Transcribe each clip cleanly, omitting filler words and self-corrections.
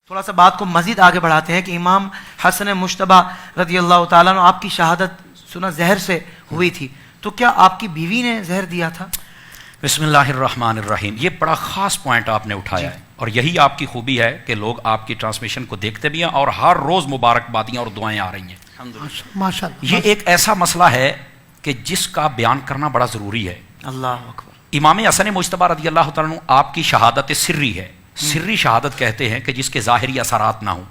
تھوڑا سا بات کو مزید آگے بڑھاتے ہیں کہ امام حسن مجتبی رضی اللہ تعالیٰ عنہ آپ کی شہادت سنا زہر سے ہوئی تھی، تو کیا آپ کی بیوی نے زہر دیا تھا؟ بسم اللہ الرحمن الرحیم. یہ بڑا خاص پوائنٹ آپ نے اٹھایا ہے، اور یہی آپ کی خوبی ہے کہ لوگ آپ کی ٹرانسمیشن کو دیکھتے بھی ہیں اور ہر روز مبارکبادیاں اور دعائیں آ رہی ہیں. ماشاءاللہ. یہ ایک ایسا مسئلہ ہے کہ جس کا بیان کرنا بڑا ضروری ہے. اللہ اکبر. امام حسن مجتبی رضی اللہ تعالیٰ عنہ آپ کی شہادت سری ہے. سری شہادت کہتے ہیں کہ جس کے ظاہری اثرات نہ ہوں.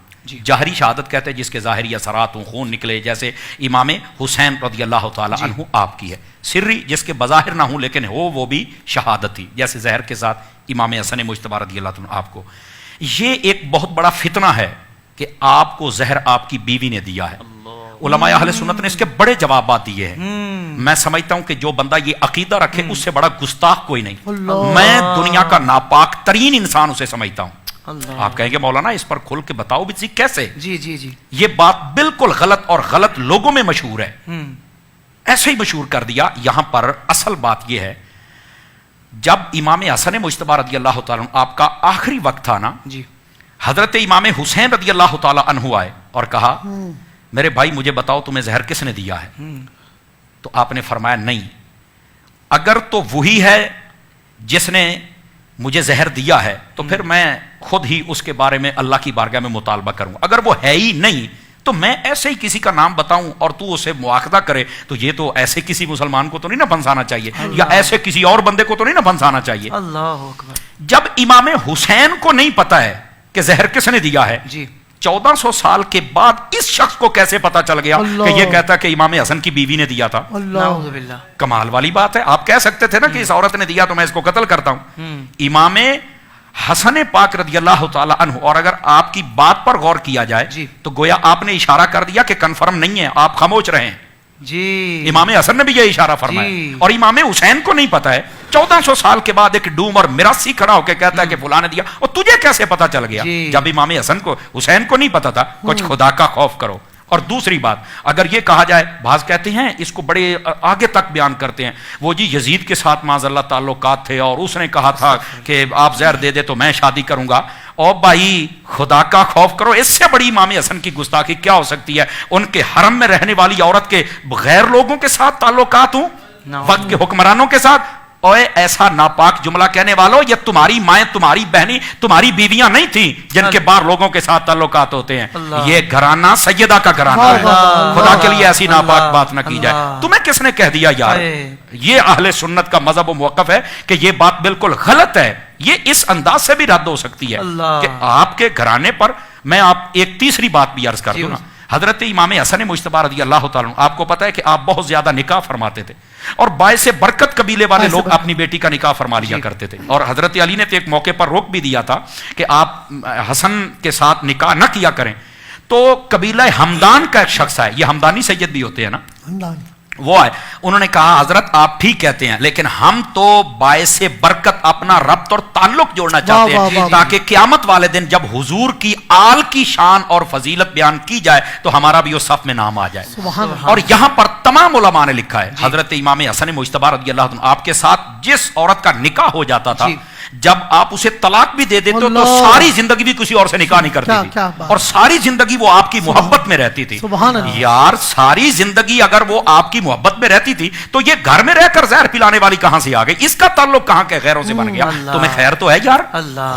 جاہری شہادت کہتے ہیں جس کے ظاہری اثرات ہوں، خون نکلے، جیسے امام حسین رضی اللہ تعالیٰ عنہ آپ کی ہے. سری جس کے بظاہر نہ ہوں لیکن ہو وہ بھی شہادت ہی، جیسے زہر کے ساتھ امام حسن مجتبی رضی اللہ عنہ آپ کو. یہ ایک بہت بڑا فتنہ ہے کہ آپ کو زہر آپ کی بیوی نے دیا ہے. علماء اہل سنت نے اس کے بڑے جوابات دیے ہیں. میں سمجھتا ہوں کہ جو بندہ یہ عقیدہ رکھے اس سے بڑا گستاخ کوئی نہیں. میں دنیا کا ناپاک ترین انسان اسے سمجھتا ہوں. آپ کہیں گے مولانا اس پر کھل کے بتاؤ بھی کیسے؟ جی جی جی. یہ بات بالکل غلط اور غلط لوگوں میں مشہور ہے. ایسے ہی مشہور کر دیا. یہاں پر اصل بات یہ ہے، جب امام حسن مجتبی رضی اللہ تعالیٰ عنہ آپ کا آخری وقت تھا نا، جی، حضرت امام حسین رضی اللہ تعالیٰ عنہ آئے اور کہا میرے بھائی مجھے بتاؤ تمہیں زہر کس نے دیا ہے؟ تو آپ نے فرمایا نہیں، اگر تو وہی ہے جس نے مجھے زہر دیا ہے تو پھر میں خود ہی اس کے بارے میں اللہ کی بارگاہ میں مطالبہ کروں. اگر وہ ہے ہی نہیں تو میں ایسے ہی کسی کا نام بتاؤں اور تو اسے مواخذہ کرے تو یہ تو ایسے کسی مسلمان کو تو نہیں نہ پھنسانا چاہیے، یا ایسے کسی اور بندے کو تو نہیں نہ پھنسانا چاہیے. اللہ اکبر. جب امام حسین کو نہیں پتا ہے کہ زہر کس نے دیا ہے، جی، 1400 سال کے بعد اس شخص کو کیسے پتا چل گیا کہ یہ کہتا کہ امام حسن کی بیوی نے دیا تھا؟ نعوذ باللہ. کمال والی بات ہے. آپ کہہ سکتے تھے نا کہ اس عورت نے دیا تو میں اس کو قتل کرتا ہوں. امام حسن پاک رضی اللہ تعالی عنہ، اور اگر آپ کی بات پر غور کیا جائے جی، تو گویا آپ نے اشارہ کر دیا کہ کنفرم نہیں ہے، آپ خاموش رہیں. جی، امام حسن نے بھی یہ اشارہ فرمایا. جی. اور امام حسین کو نہیں پتا ہے. 1400 سال کے بعد ایک ڈوم اور مراسی کھڑا ہو کے کہتا ہے کہ فلاں نے دیا، اور تجھے کیسے پتا چل گیا؟ جی. جب امام حسین کو نہیں پتا تھا. کچھ خدا کا خوف کرو. اور دوسری بات، اگر یہ کہا جائے، بعض کہتے ہیں اس کو بڑے آگے تک بیان کرتے ہیں، وہ جی یزید کے ساتھ معاذ اللہ تعلقات تھے اور اس نے کہا تھا کہ آپ زہر دے دے تو میں شادی کروں گا. او بھائی خدا کا خوف کرو، اس سے بڑی امام حسن کی گستاخی کیا ہو سکتی ہے؟ ان کے حرم میں رہنے والی عورت کے غیر لوگوں کے ساتھ تعلقات ہوں، وقت کے حکمرانوں کے ساتھ. اوے ایسا ناپاک جملہ کہنے والوں، یہ تمہاری مائیں، تمہاری بہنیں، تمہاری بیویاں نہیں تھیں جن کے باہر لوگوں کے ساتھ تعلقات ہوتے ہیں. یہ گھرانہ سیدہ کا گھرانہ ہے. خدا کے لیے ایسی ناپاک بات نہ کی جائے. تمہیں کس نے کہہ دیا یار؟ یہ اہل سنت کا مذہب و موقف ہے کہ یہ بات بالکل غلط ہے. یہ اس انداز سے بھی رد ہو سکتی ہے کہ آپ کے گھرانے پر. میں آپ ایک تیسری بات بھی عرض کر دوں نا. حضرت امام حسن مجتبی رضی اللہ تعالیٰ عنہ، آپ کو پتا ہے کہ آپ بہت زیادہ نکاح فرماتے تھے، اور باعث برکت قبیلے والے لوگ اپنی بیٹی کا نکاح فرما لیا کرتے تھے. اور حضرت علی نے تو ایک موقع پر روک بھی دیا تھا کہ آپ حسن کے ساتھ نکاح نہ کیا کریں. تو قبیلہ ہمدان کا ایک شخص ہے، یہ ہمدانی سید بھی ہوتے ہیں نا، وہ آئے. انہوں نے کہا حضرت آپ ٹھیک کہتے ہیں لیکن ہم تو باعث برکت اپنا ربط اور تعلق جوڑنا چاہتے ہیں تاکہ قیامت والے دن جب حضور کی آل کی شان اور فضیلت بیان کی جائے تو ہمارا بھی اس صف میں نام آ جائے. اور یہاں پر تمام علماء نے لکھا ہے حضرت امام حسن مجتبی رضی اللہ عنہ آپ کے ساتھ جس عورت کا نکاح ہو جاتا تھا، جب آپ اسے طلاق بھی دے دیتے تو ساری زندگی بھی کسی اور سے نکاح نہیں کرتی تھی، اور ساری زندگی وہ آپ کی محبت میں رہتی تھی. یار ساری زندگی اگر وہ آپ کی محبت میں رہتی تھی تو یہ گھر میں رہ کر زہر پلانے والی کہاں سے آ گئی؟ اس کا تعلق کہاں کے غیروں سے بن گیا؟ تمہیں خیر تو ہے یار؟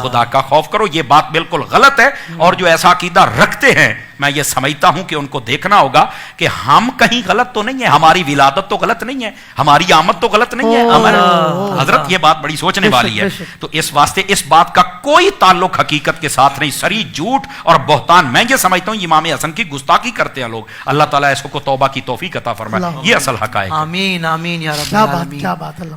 خدا کا خوف کرو. یہ بات بالکل غلط ہے، اور جو ایسا عقیدہ رکھتے ہیں میں یہ سمجھتا ہوں کہ ان کو دیکھنا ہوگا کہ ہم کہیں غلط تو نہیں ہے، ہماری ولادت تو غلط نہیں ہے، ہماری آمد تو غلط نہیں ہے. حضرت یہ بات بڑی سوچنے والی ہے. تو اس واسطے اس بات کا کوئی تعلق حقیقت کے ساتھ نہیں. سری جھوٹ اور بہتان. میں یہ سمجھتا ہوں امام حسن کی گستاخی کرتے ہیں لوگ. اللہ تعالیٰ اس کو توبہ کی توفیق عطا فرمائے. یہ اصل حقائق. آمین آمین یا رب العالمین.